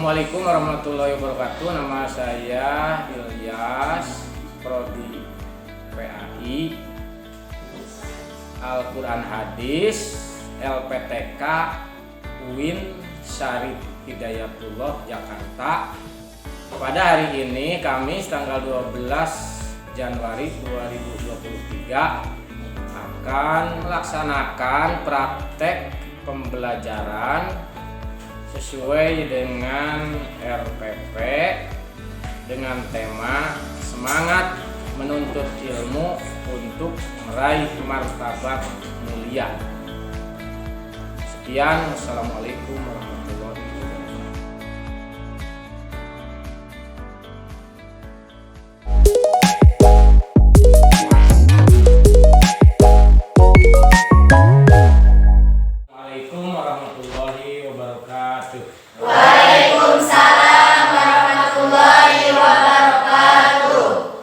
Assalamualaikum warahmatullahi wabarakatuh. Nama saya Ilyas, Prodi PAI, Al-Quran Hadis, LPTK, UIN Syarif Hidayatullah, Jakarta. Pada hari ini, Kamis tanggal 12 Januari 2023, akan melaksanakan praktek pembelajaran sesuai dengan RPP dengan tema semangat menuntut ilmu untuk meraih martabat mulia. Sekian, wassalamualaikum warahmatullahi wabarakatuh. Assalamualaikum warahmatullahi wabarakatuh. Waalaikumsalam warahmatullahi wabarakatuh.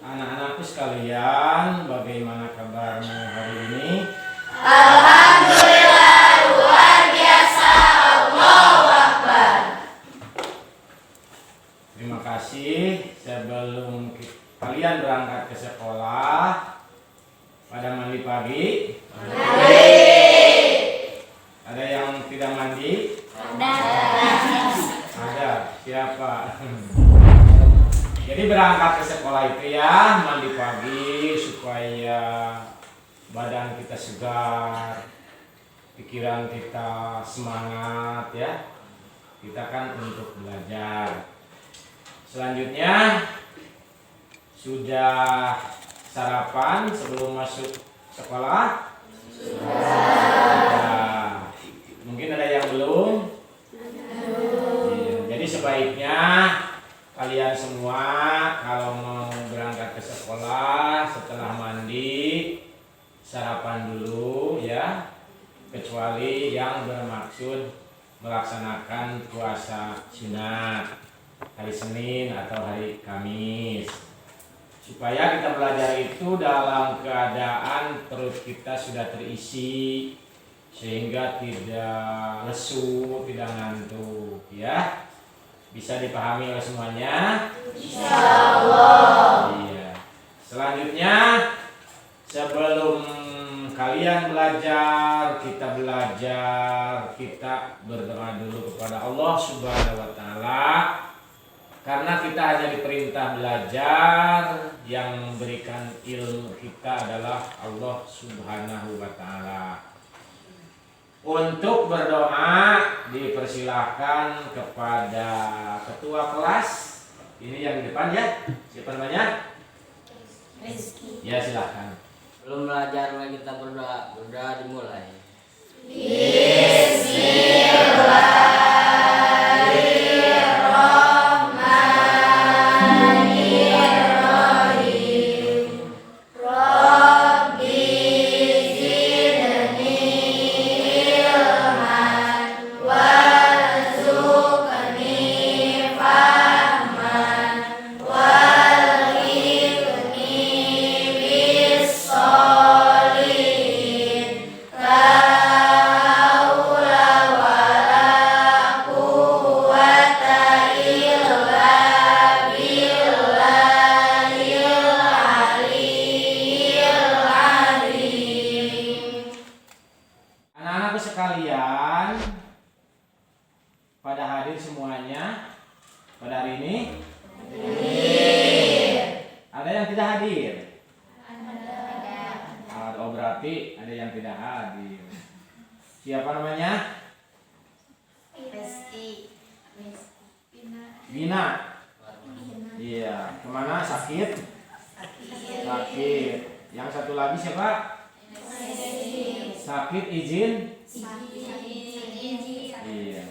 Anak-anakku sekalian, bagaimana kabarmu hari ini? Alhamdulillah, luar biasa. Allahu Akbar. Terima kasih. Sebelum kalian berangkat ke sekolah, pada mandi pagi? Ada yang tidak mandi? Ada. Siapa? Jadi berangkat ke sekolah itu ya, mandi pagi supaya badan kita segar, pikiran kita semangat ya. Kita kan untuk belajar. Selanjutnya sudah sarapan sebelum masuk sekolah? Sudah. Mungkin ada yang belum? Iya. Jadi sebaiknya kalian semua kalau mau berangkat ke sekolah setelah mandi sarapan dulu ya, kecuali yang bermaksud melaksanakan puasa sunat hari Senin atau hari Kamis, supaya kita belajar itu dalam keadaan perut kita sudah terisi sehingga tidak lesu, tidak ngantuk ya. Bisa dipahami oleh semuanya? Insyaallah. Iya. Selanjutnya, sebelum kalian belajar, kita berdoa dulu kepada Allah Subhanahu wa taala. Karena kita hanya diperintah belajar, yang memberikan ilmu kita adalah Allah Subhanahu wa taala. Untuk berdoa dipersilahkan kepada ketua kelas. Ini yang di depan ya. Siapa namanya? Rizky. Ya, silahkan. Belum belajar mari kita berdoa. Berdoa dimulai. Anak-anakku sekalian, pada hadir semuanya pada hari ini? Ada yang tidak hadir? Oh, berarti ada yang tidak hadir. Siapa namanya? Rizky. Bina. Iya. Kemana? Sakit? Sakit. Yang satu lagi siapa? Sakit izin? Iya.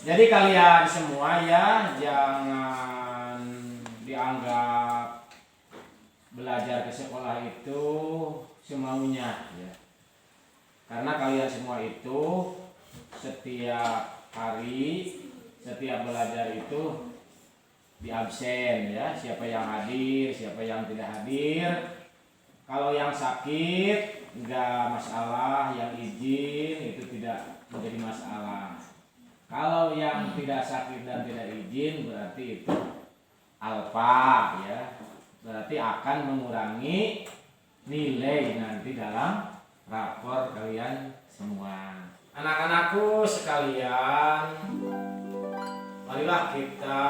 Jadi kalian semua ya, jangan dianggap belajar ke sekolah itu semaunya ya. Karena kalian semua itu setiap hari, setiap belajar itu di absen ya. Siapa yang hadir, siapa yang tidak hadir, Kalau yang sakit enggak masalah, yang izin itu tidak menjadi masalah. Kalau yang tidak sakit dan tidak izin berarti itu alfa ya. Berarti akan mengurangi nilai nanti dalam rapor kalian semua. Anak-anakku sekalian, marilah kita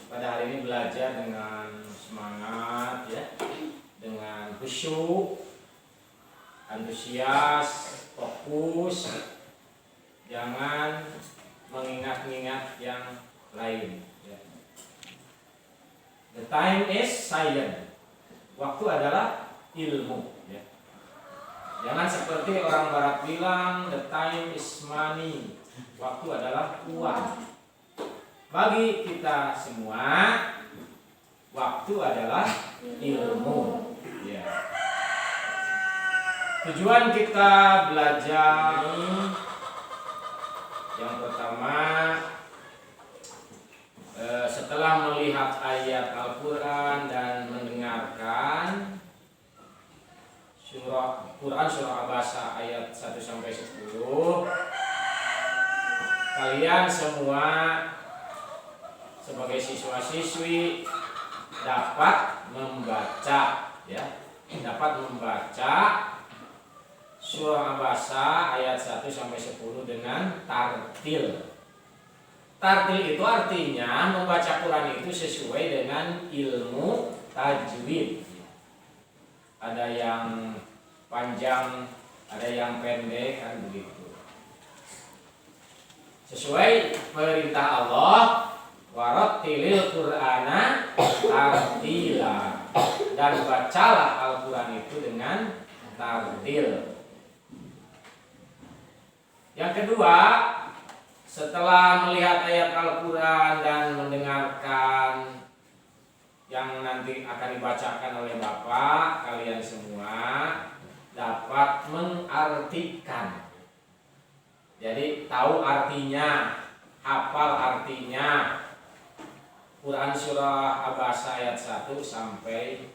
pada hari ini belajar dengan semangat ya, dengan khusyuk, antusias, fokus, jangan mengingat-ingat yang lain ya. The time is science. Waktu adalah ilmu ya. Jangan seperti orang barat bilang the time is money. Waktu adalah uang. Bagi kita semua waktu adalah ilmu ya. Tujuan kita belajar yang pertama, setelah melihat ayat Al-Quran dan mendengarkan Quran surah Abasa ayat 1-10, kalian semua sebagai siswa-siswi dapat membaca ya, dapat membaca surah Abasa ayat 1-10 dengan tartil. Tartil itu artinya membaca Quran itu sesuai dengan ilmu tajwid. Ada yang panjang, ada yang pendek, kan begitu. Sesuai perintah Allah, warattilil Qur'ana tartila, dan bacalah Al-Quran itu dengan tartil. Yang kedua, setelah melihat ayat Al-Quran dan mendengarkan yang nanti akan dibacakan oleh Bapak, kalian semua dapat mengartikan. Jadi tahu artinya, hafal artinya Quran surah Abasa ayat 1-10.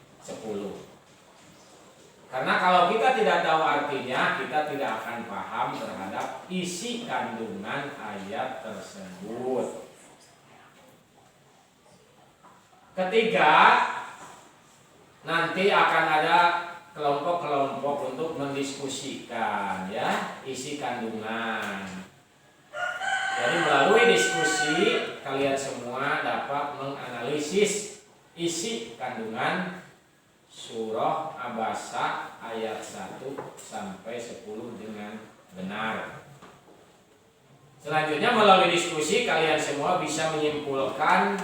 Karena kalau kita tidak tahu artinya, kita tidak akan paham terhadap isi kandungan ayat tersebut. Ketiga, nanti akan ada kelompok-kelompok untuk mendiskusikan ya isi kandungan. Jadi melalui diskusi kalian semua dapat menganalisis isi kandungan surah Abasa ayat 1-10 dengan benar. Selanjutnya melalui diskusi kalian semua bisa menyimpulkan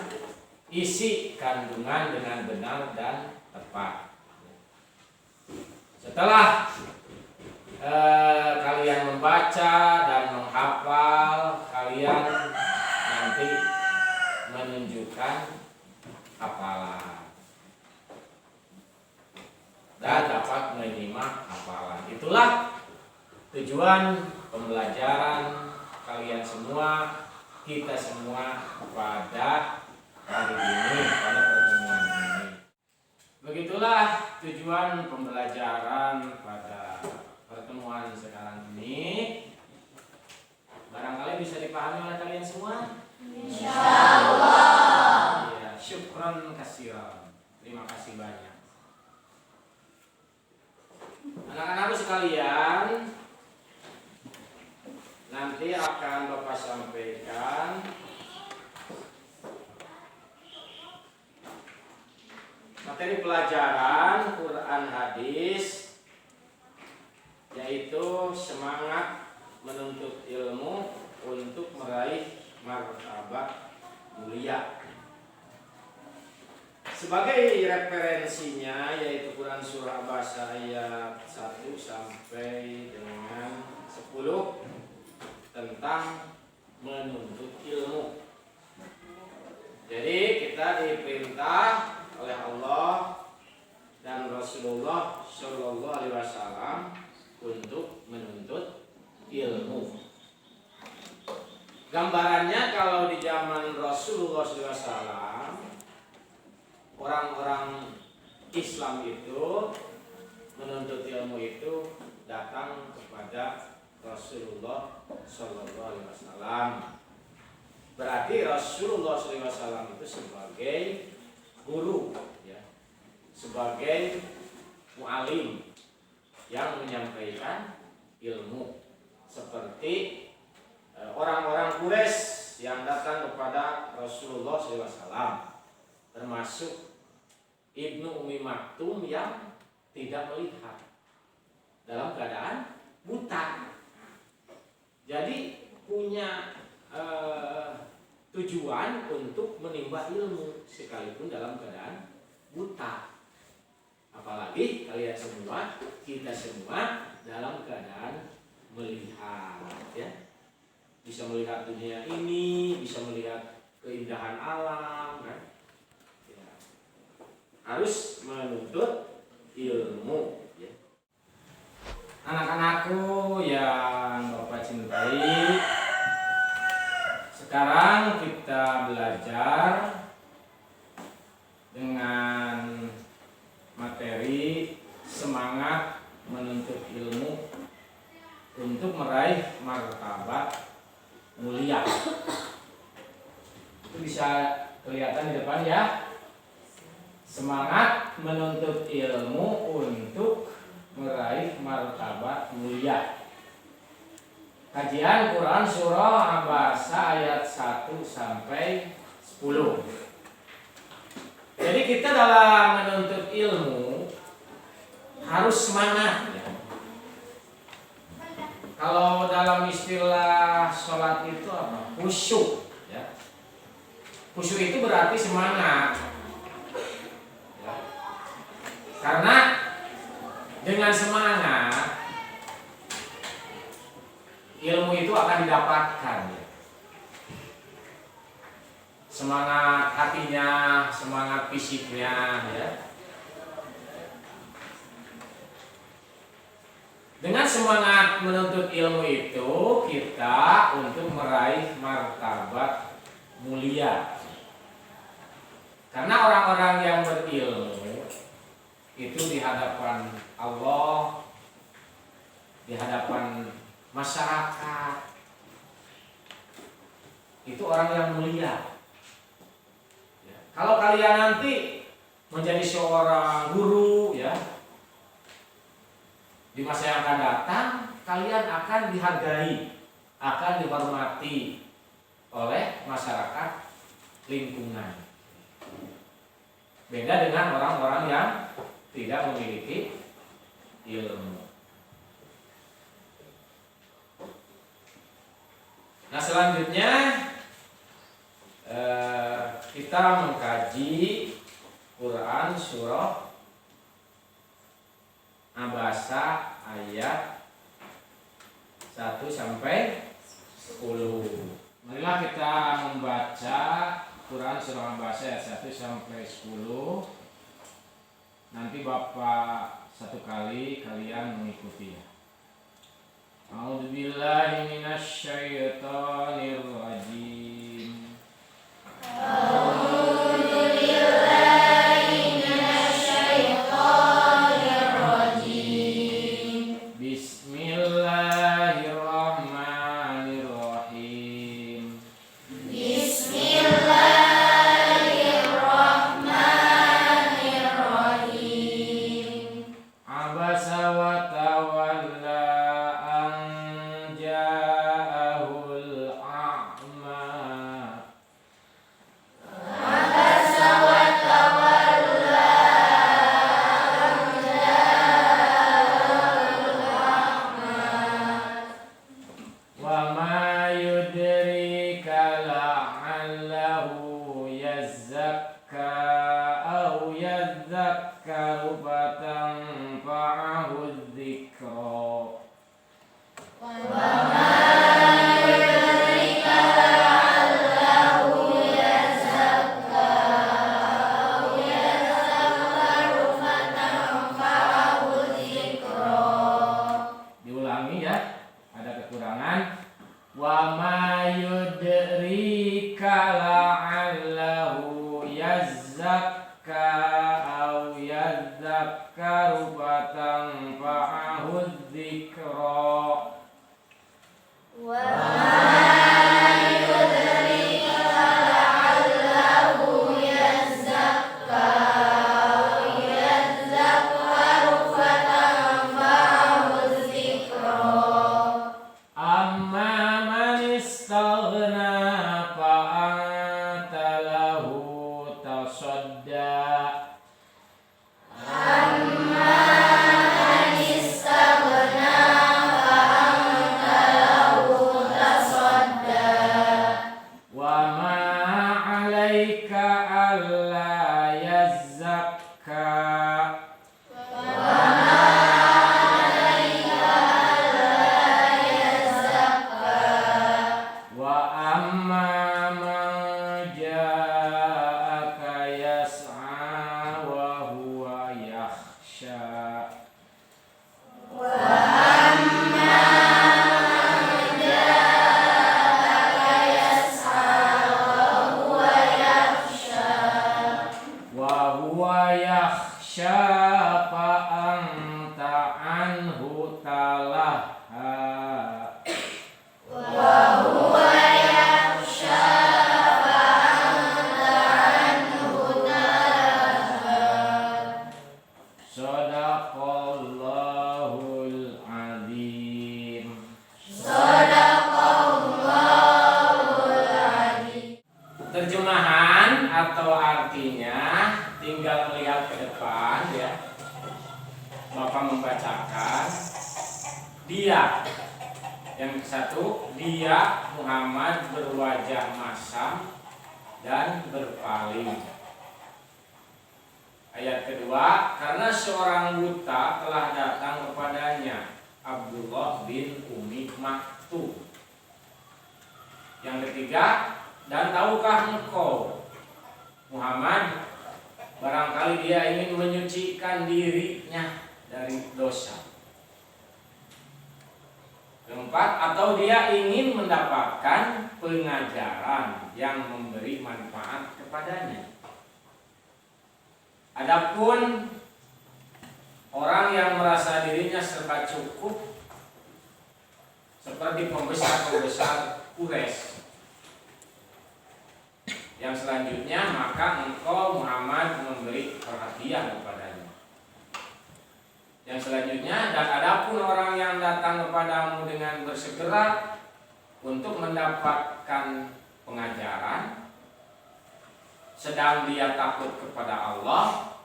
isi kandungan dengan benar dan tepat. Setelah kalian membaca dan menghafal, kalian nanti menunjukkan hafalan dan dapat menyimak hafalan. Itulah tujuan pembelajaran kalian semua, kita semua pada hari ini, pada pertemuan ini. Begitulah tujuan pembelajaran pada pertemuan sekarang ini. Barangkali bisa dipahami oleh kalian semua? Insyaallah. Ya, syukran kasiran. Terima kasih banyak. Anak-anakku sekalian, nanti akan Bapak sampaikan materi pelajaran Quran hadis, yaitu semangat menuntut ilmu untuk meraih martabat mulia. Sebagai referensinya yaitu Quran surah Abasa ayat 1-10 tentang menuntut ilmu. Jadi kita diperintah oleh Allah dan Rasulullah Shallallahu Alaihi Wasallam untuk menuntut ilmu. Gambarannya kalau di zaman Rasulullah SAW, orang-orang Islam itu ilmu itu datang kepada Rasulullah Shallallahu Alaihi Wasallam. Berarti Rasulullah Shallallahu Alaihi Wasallam itu sebagai guru, ya, sebagai mu'alim yang menyampaikan ilmu, seperti orang-orang Quraisy yang datang kepada Rasulullah Shallallahu Alaihi Wasallam, termasuk Ibnu Ummi Maktum yang tidak melihat dalam keadaan buta. Jadi punya tujuan untuk menimba ilmu sekalipun dalam keadaan buta. Apalagi kalian semua, kita semua dalam keadaan melihat, ya. Bisa melihat dunia ini, bisa melihat keindahan alam, kan? Ya. Harus menuntut ilmu, ya. Anak-anakku yang Bapak cintai, sekarang kita belajar dengan materi semangat menuntut ilmu untuk meraih martabat mulia. Itu bisa kelihatan di depan, ya. Semangat menuntut ilmu untuk meraih martabat mulia. Kajian Quran Surah Abasa ayat 1 sampai 10. Jadi kita dalam menuntut ilmu harus semangat, ya. Kalau dalam istilah sholat itu apa? Khusyuk, ya. Khusyuk itu berarti semangat, ya. Karena dengan semangat ilmu itu akan didapatkan, ya. Semangat hatinya, semangat fisiknya, ya. Dengan semangat menuntut ilmu itu kita untuk meraih martabat mulia. Karena orang-orang yang berilmu itu di hadapan Allah, di hadapan masyarakat, itu orang yang mulia. Ya. Kalau kalian nanti menjadi seorang guru, ya, di masa yang akan datang, kalian akan dihargai, akan dihormati oleh masyarakat lingkungan. Beda dengan orang-orang yang tidak memiliki ilmu. Nah, selanjutnya kita mengkaji Quran Surah Abasa ayat 1 sampai 10. Marilah kita membaca Quran Surah Abasa ayat 1 sampai 10. Nanti Bapak satu kali, kalian mengikuti, ya. A'udzubillahi minasyaitonir rajim. Bismillahirrahmanirrahim. Abasa wa tawalla an ja'ahul a'ma. Wa ma yudrika la'allahu yazzakka aw yadzakkaru fatanfa'ahu dzikra. Diulangi, ya, ada kekurangan. Wa ma yudrika la'allahu yazzakka aw yadzakkaru fatanfa'ahu tanfa'ahu dzikra. Wa yudrika la'allahu yazakka yadzakkaru fatanfa'ahu dzikra. Amma man istaghna fa'anta lahu tasadda. Wa ma 'alaika alla yazzakka. Wa amma man ja'aka yas'a wa huwa yakhsha. Wa huwa yakhsha fa anta anhu talaha. Shadaqallahul adzim. Terjemahan atau artinya tinggal melihat ke depan ya. Bapak membacakan dia. Yang satu, dia Muhammad berwajah masam dan berpaling. Ayat kedua, karena seorang buta telah datang kepadanya, Abdullah bin Umi Maktum. Yang ketiga, dan tahukah engkau Muhammad, barangkali dia ingin menyucikan dirinya dari dosa. Keempat, atau dia ingin mendapatkan pengajaran yang memberi manfaat kepadanya. Adapun orang yang merasa dirinya serba cukup seperti pembesar-pembesar Quraisy, yang selanjutnya maka engkau Muhammad memberi perhatian kepadanya. Yang selanjutnya, dan adapun orang yang datang kepadamu dengan bersegera untuk mendapatkan pengajaran, sedang dia takut kepada Allah,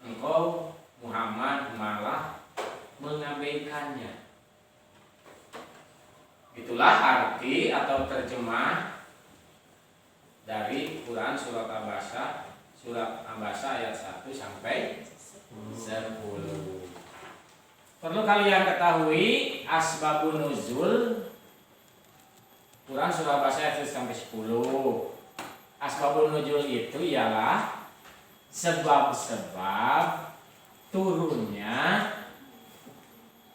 engkau Muhammad malah mengabaikannya. Itulah arti atau terjemah dari Quran surat Abasa ayat 1 sampai 10. Perlu kalian ketahui asbabun nuzul Quran surah Abasa ayat 1 sampai 10. Asbabun nuzul itu ialah sebab-sebab turunnya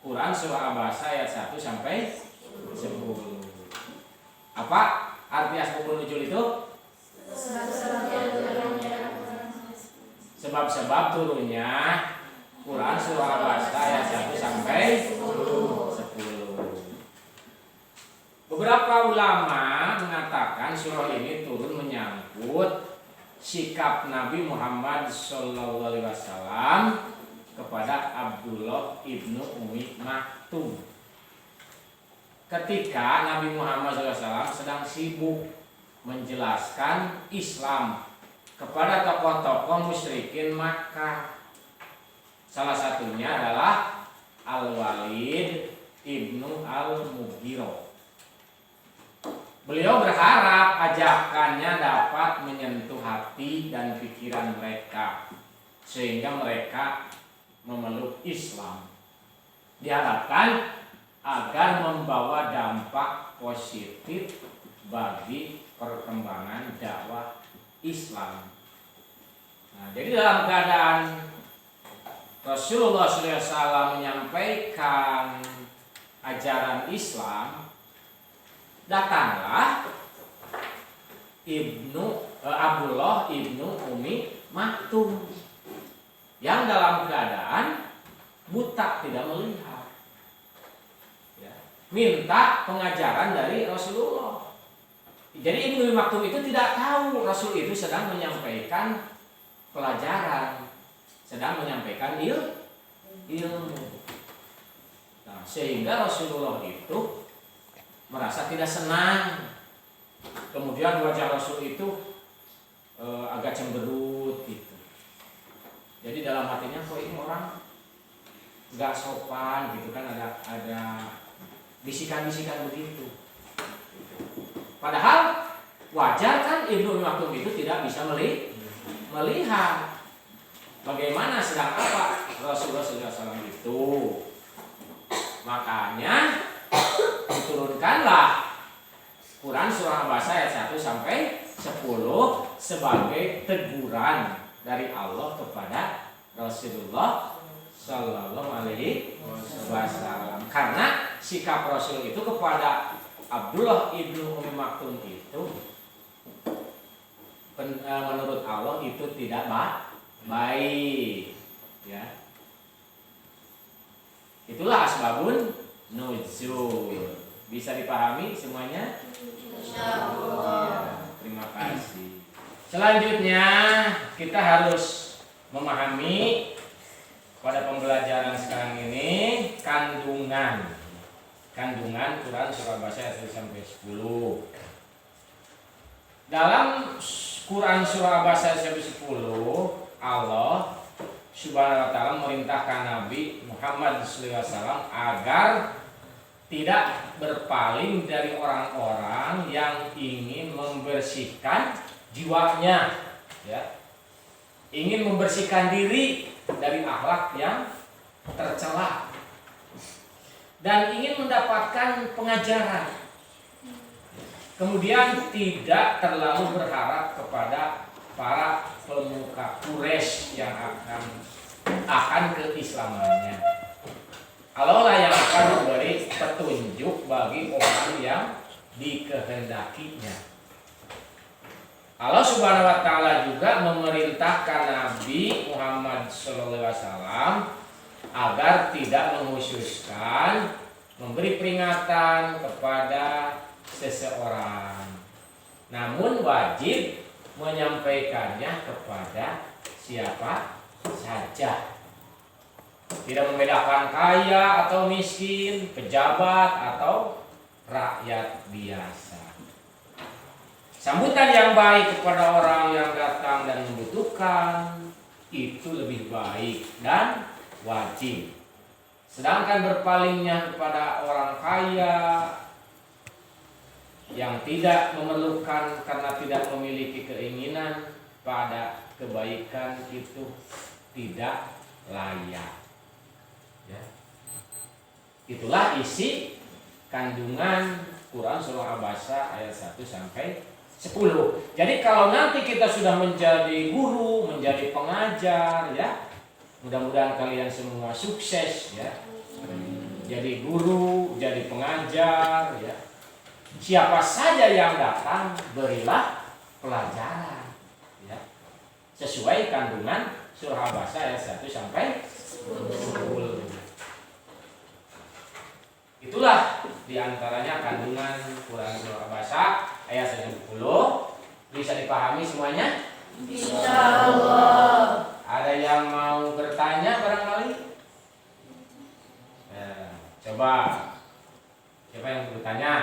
Quran surah Abasa ayat 1 sampai 10. Apa arti asbabun nuzul itu? Sebab-sebab turunnya Quran surah Abasa ayat 1 sampai 10. Beberapa ulama mengatakan surah ini turun menyangkut sikap Nabi Muhammad SAW kepada Abdullah ibnu Umi Maktum. Ketika Nabi Muhammad SAW sedang sibuk menjelaskan Islam kepada tokoh-tokoh musyrikin Makkah. Salah satunya adalah Al-Walid ibnu Al-Mughirah. Beliau berharap ajakannya dapat menyentuh hati dan pikiran mereka sehingga mereka memeluk Islam. Diharapkan agar membawa dampak positif bagi perkembangan dakwah Islam. Nah, jadi dalam keadaan Rasulullah SAW menyampaikan ajaran Islam, datanglah Abdullah ibnu Umi Maktum yang dalam keadaan buta, tidak melihat. Ya. Minta pengajaran dari Rasulullah. Jadi Ibnu Maktum itu tidak tahu Rasul itu sedang menyampaikan pelajaran, sedang menyampaikan ilmu. Nah, sehingga Rasulullah itu merasa tidak senang. Kemudian wajah Rasul itu agak cemberut gitu. Jadi dalam hatinya kok ini orang nggak sopan gitu kan, ada bisikan-bisikan begitu. Padahal wajar kan Ibnu Maktum itu tidak bisa melihat bagaimana sedang apa Rasulullah SAW itu. Makanya diturunkanlah Quran surah Abasa ayat 1 sampai 10 sebagai teguran dari Allah kepada Rasulullah Sallallahu Alaihi Wasallam. Karena sikap Rasul itu kepada Abdullah ibnu Umi Maktum itu menurut Allah itu tidak baik, ya. Itulah asbabun nuzul. Bisa dipahami semuanya? Ya, terima kasih. Selanjutnya kita harus memahami pada pembelajaran sekarang ini kandungan Quran surah Abasa ayat 1 sampai 10. Dalam Quran surah Abasa ayat 10, Allah Subhanahu wa taala memerintahkan Nabi Muhammad SAW agar tidak berpaling dari orang-orang yang ingin membersihkan jiwanya, ya. Ingin membersihkan diri dari akhlak yang tercela dan ingin mendapatkan pengajaran. Kemudian tidak terlalu berharap kepada para pemuka Quraisy yang akan keislamannya. Allah lah yang akan memberi petunjuk bagi orang yang dikehendakinya. Allah Subhanahu wa taala juga memerintahkan Nabi Muhammad SAW agar tidak menghususkan, memberi peringatan kepada seseorang, namun wajib menyampaikannya kepada siapa saja. Tidak membedakan kaya atau miskin, pejabat atau rakyat biasa. Sambutan yang baik kepada orang yang datang dan membutuhkan itu lebih baik dan wajib. Sedangkan berpalingnya kepada orang kaya yang tidak memerlukan karena tidak memiliki keinginan pada kebaikan itu tidak layak. Ya. Itulah isi kandungan Quran surah Abasa ayat 1 sampai 10. Jadi kalau nanti kita sudah menjadi guru, menjadi pengajar, ya, mudah-mudahan kalian semua sukses, ya. Jadi guru, jadi pengajar, ya. Siapa saja yang datang berilah pelajaran, ya. Sesuai kandungan surah Abasa ayat 1 sampai 10. Itulah diantaranya kandungan Quran surah Abasa ayat 10. Bisa dipahami semuanya? Insyaallah. Ada yang mau bertanya barangkali? Coba. Siapa yang bertanya?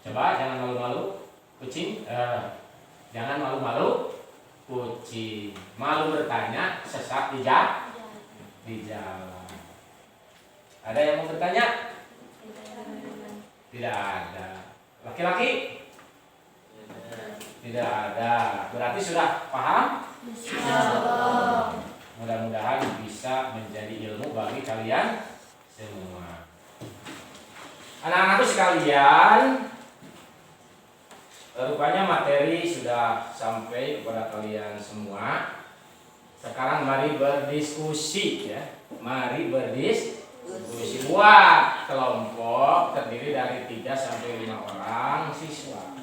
Coba, jangan malu-malu, kucing. Jangan malu-malu, kucing. Malu bertanya, sesat di jalan. Ada yang mau bertanya? Tidak ada. Laki-laki? Tidak ada. Berarti sudah paham? Insyaallah. Mudah-mudahan bisa menjadi ilmu bagi kalian semua. Anak-anakku sekalian, rupanya materi sudah sampai kepada kalian semua. Sekarang mari berdiskusi, ya. Mari berdiskusi buat kelompok terdiri dari 3 sampai 5 orang siswa.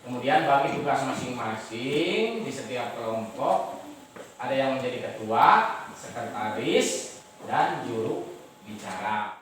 Kemudian bagi tugas masing-masing di setiap kelompok ada yang menjadi ketua, sekretaris, dan juru bicara.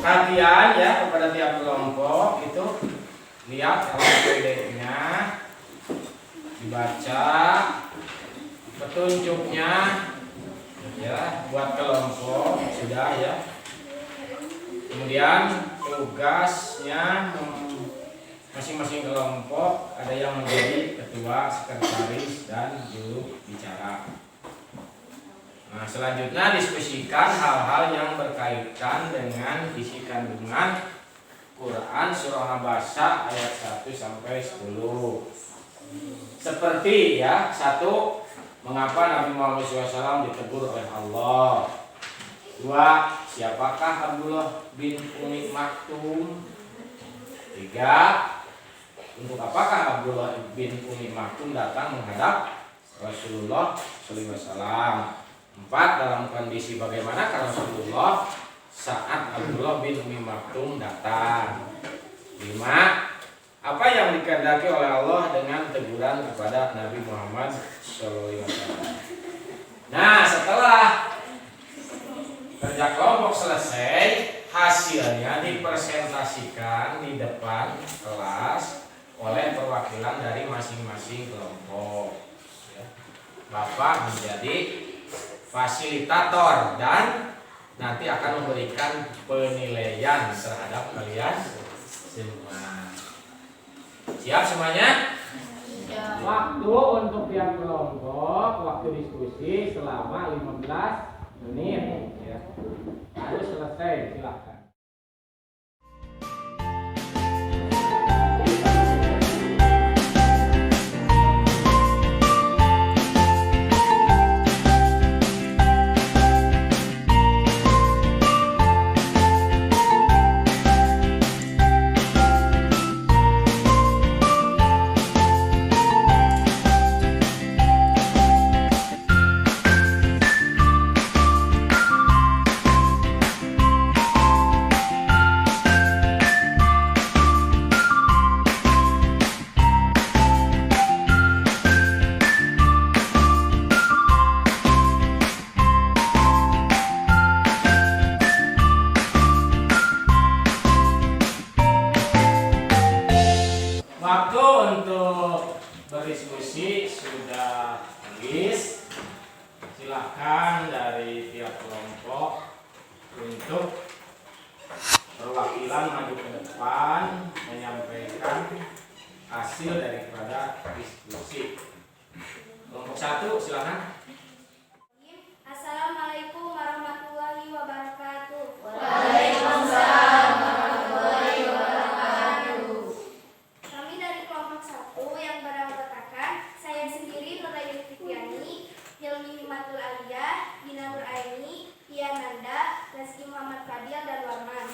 Perhatian ya kepada tiap kelompok itu, lihat LPD-nya, dibaca petunjuknya ya buat kelompok sudah ya. Kemudian tugasnya masing-masing kelompok ada yang menjadi ketua, sekretaris, dan juru bicara. Nah, selanjutnya diskusikan hal-hal yang berkaitan dengan isi kandungan Quran surah An-Nabasa ayat 1 sampai 10. Seperti ya, 1. Mengapa Nabi Muhammad SAW ditegur oleh Allah? 2. Siapakah Abdullah bin Umi Maktum? 3. Untuk apakah Abdullah bin Umi Maktum datang menghadap Rasulullah SAW? 4. Dalam kondisi bagaimana Rasulullah saat Abdullah bin Umi Maktum datang? 5. Apa yang dikehendaki oleh Allah dengan teguran kepada Nabi Muhammad SAW? Nah, setelah kerja kelompok selesai, hasilnya dipresentasikan di depan kelas oleh perwakilan dari masing-masing kelompok. Bapak menjadi fasilitator dan nanti akan memberikan penilaian terhadap kalian semua. Siap semuanya? Ya. Waktu untuk tiap kelompok, waktu diskusi selama 15 menit ya. Harus selesai, silakan. Waktu untuk berdiskusi sudah habis. Silakan dari tiap kelompok untuk perwakilan maju ke depan menyampaikan hasil daripada diskusi. Kelompok 1 silakan. Assalamualaikum warahmatullahi wabarakatuh. Waalaikumsalam warahmatullahi wabarakatuh. Kami dari kelompok 1 yang beranggotakan saya sendiri Nuraini Fitriani, Hilmi Himatul Aliyah, Dina Nur Aini, Nanda, Reski Muhammad Fadil, dan Warman.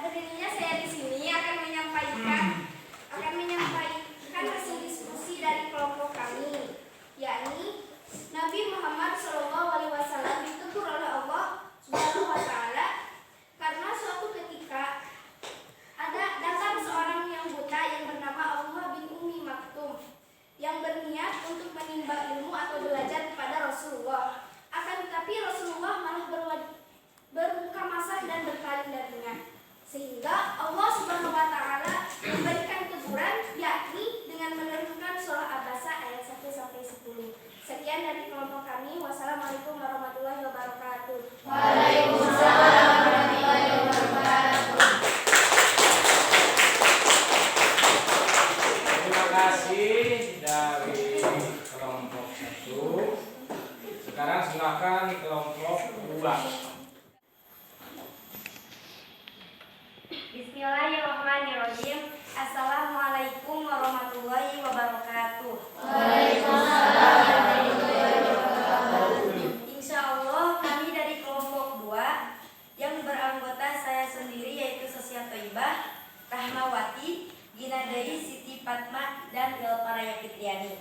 Berdirinya saya di sini akan menyampaikan hasil diskusi dari kelompok kami. Assalamualaikum warahmatullahi wabarakatuh. Waalaikumsalam warahmatullahi wabarakatuh. Terima kasih dari kelompok 1. Sekarang silakan kelompok 2. Bismillahirrahmanirrahim. Assalamualaikum warahmatullahi wabarakatuh. Waalaikumsalam warahmatullahi wabarakatuh. Insya Allah kami dari kelompok 2 yang beranggota saya sendiri yaitu Sosial Toibah, Rahmawati, Ginadai, Siti Fatma, dan Ilparaya Fitriani.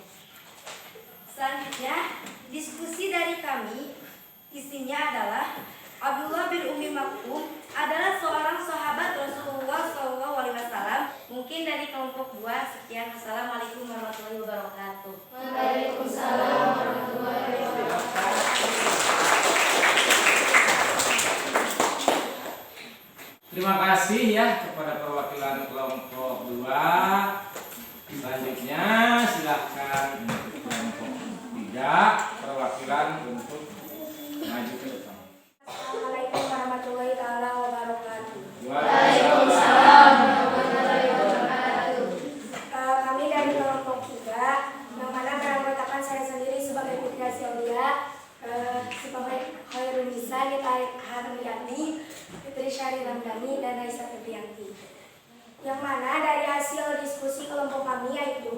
Selanjutnya, diskusi dari kami isinya adalah Abdullah bin Umi Maktum adalah seorang sahabat Rasulullah SAW. Mungkin dari kelompok 2 sekian. Assalamualaikum warahmatullahi wabarakatuh. Waalaikumsalam warahmatullahi wabarakatuh. Terima kasih ya kepada perwakilan kelompok 2. Selanjutnya silakan untuk kelompok 3 perwakilan untuk maju ke depan. Assalamualaikum warahmatullahi wabarakatuh. Waalaikumsalam warahmatullahi wabarakatuh. Kami dari kelompok 3 yang mana beranggotakan saya sendiri sebagai Putri Asiolia, sebagai Khairul Nisa, Nita Harmiyati, Fitri Syari Ramdhani, dan Raisa Febrianti. Yang mana dari hasil diskusi kelompok kami yaitu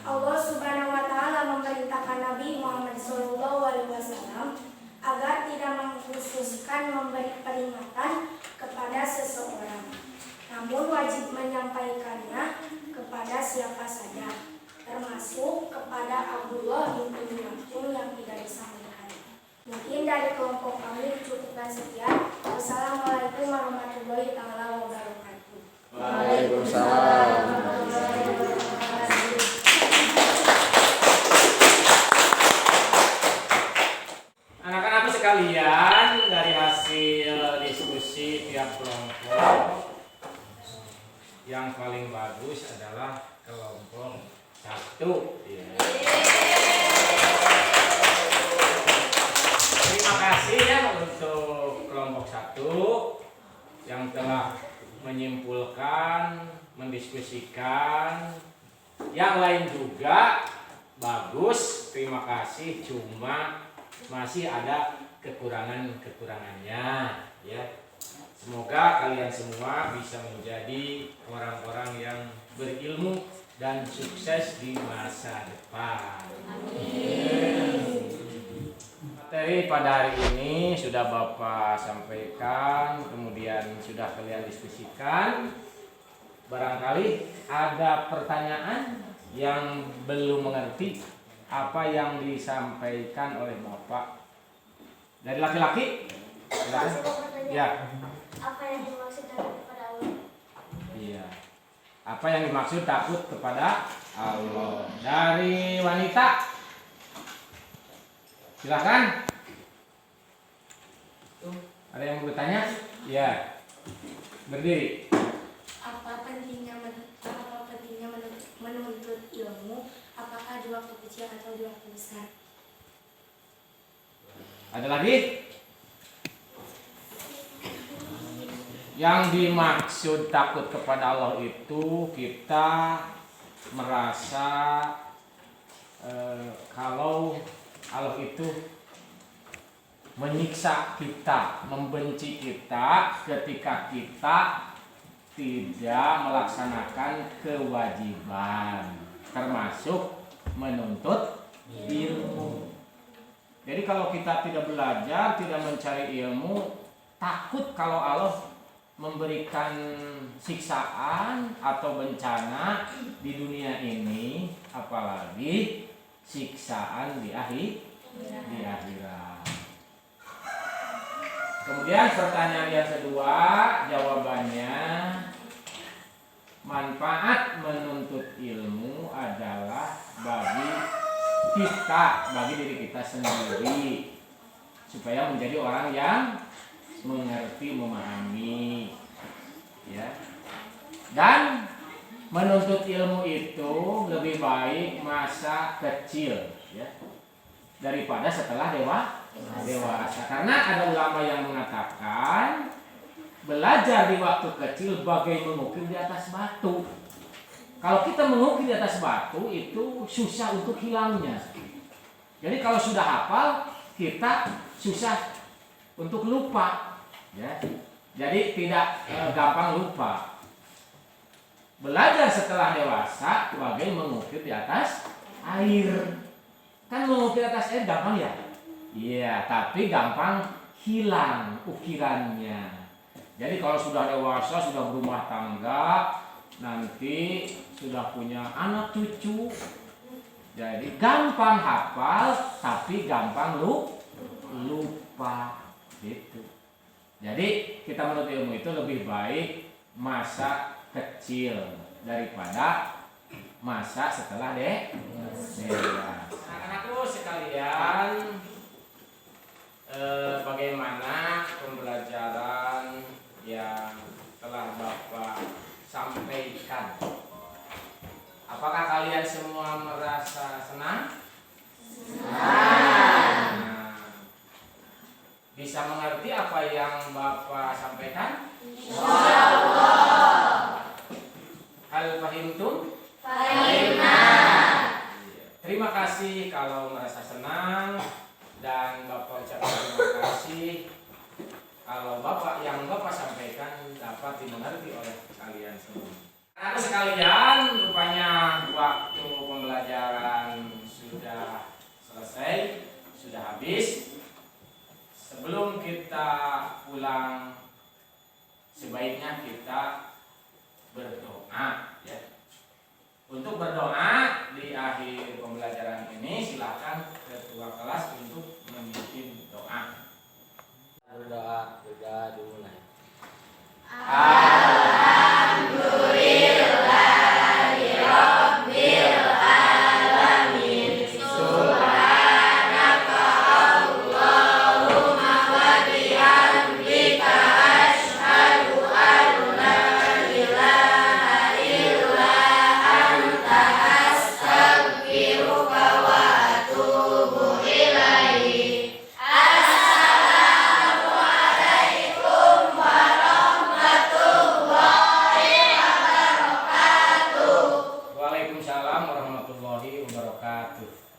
Allah Subhanahu wa Ta'ala memerintahkan Nabi Muhammad SAW agar tidak mengkhususkan memberi peringatan kepada seseorang, namun wajib menyampaikannya kepada siapa saja, termasuk kepada Abdullah bin Umi Maktum yang tidak disampaikan. Mungkin dari kelompok kami cukupkan sekian. Wassalamualaikum warahmatullahi wabarakatuh. Waalaikumsalam. Anak-anakku sekalian, dari hasil diskusi tiap kelompok yang paling bagus adalah kelompok 1 ya. Terima kasih ya untuk kelompok 1 yang telah menyimpulkan, mendiskusikan. Yang lain juga bagus, terima kasih, cuma masih ada kekurangannya ya. Semoga kalian semua bisa menjadi orang-orang yang berilmu dan sukses di masa depan. Amin. Materi pada hari ini sudah Bapak sampaikan, kemudian sudah kalian diskusikan. Barangkali ada pertanyaan yang belum mengerti apa yang disampaikan oleh Bapak. Dari laki-laki? Ya. Apa yang dimaksud takut kepada Allah? Iya. Apa yang dimaksud takut kepada Allah? Dari wanita? Silakan. Ada yang mau bertanya? Ya. Berdiri. Apa pentingnya menuntut ilmu? Apakah di waktu kecil atau di waktu besar? Ada lagi? Yang dimaksud takut kepada Allah itu kita merasa kalau Allah itu menyiksa kita, membenci kita ketika kita tidak melaksanakan kewajiban, termasuk menuntut ilmu. Jadi kalau kita tidak belajar, tidak mencari ilmu, takut kalau Allah memberikan siksaan atau bencana di dunia ini, apalagi siksaan di akhirat. Kemudian pertanyaan yang kedua, jawabannya manfaat menuntut ilmu adalah bagi diri kita sendiri, supaya menjadi orang yang mengerti, memahami, ya. Dan menuntut ilmu itu lebih baik masa kecil, ya, daripada setelah Dewasa. Karena ada ulama yang mengatakan belajar di waktu kecil bagai mengukir di atas batu. Kalau kita mengukir di atas batu itu susah untuk hilangnya. Jadi kalau sudah hafal kita susah untuk lupa, ya. Jadi tidak gampang lupa. Belajar setelah dewasa bagai mengukir di atas air. Kan mengukir di atas air gampang ya? Iya, tapi gampang hilang ukirannya. Jadi kalau sudah dewasa, sudah berumah tangga, nanti sudah punya anak cucu, jadi gampang hafal tapi gampang lupa gitu. Jadi kita menurut ilmu itu lebih baik masa kecil daripada masa setelah dewasa. Anak-anakku sekalian, bagaimana pembelajaran yang telah Bapak sampaikan? Apakah kalian semua merasa senang? Senang. Bisa mengerti apa yang Bapak sampaikan? Insyaallah. Hal fahimtum? Fahimna. Terima kasih kalau merasa senang, dan Bapak ucapkan terima kasih kalau yang Bapak sampaikan dapat dimengerti oleh kalian semua. Anak sekalian, rupanya waktu pembelajaran sudah selesai, sudah habis. Sebelum kita pulang, sebaiknya kita berdoa, ya. Untuk berdoa di akhir pembelajaran ini, silakan ketua kelas untuk memimpin doa. Berdoa sudah dimulai. Alhamdulillahirabbil alamin. Subhanaka Allahumma wa bihamdika asyhadu an la ilaha illa anta astaghfiruka wa atubu ilaik. Assalamualaikum warahmatullahi wabarakatuh. Waalaikumsalam warahmatullahi wabarakatuh.